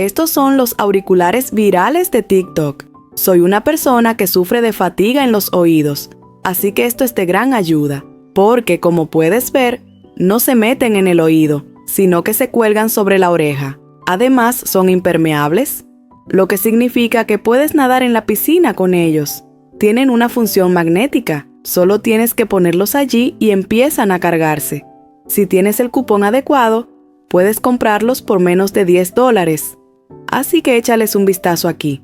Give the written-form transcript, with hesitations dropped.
Estos son los auriculares virales de TikTok. Soy una persona que sufre de fatiga en los oídos, así que esto es de gran ayuda, porque como puedes ver, no se meten en el oído, sino que se cuelgan sobre la oreja. Además, son impermeables, lo que significa que puedes nadar en la piscina con ellos. Tienen una función magnética, solo tienes que ponerlos allí y empiezan a cargarse. Si tienes el cupón adecuado, puedes comprarlos por menos de $10. Así que échales un vistazo aquí.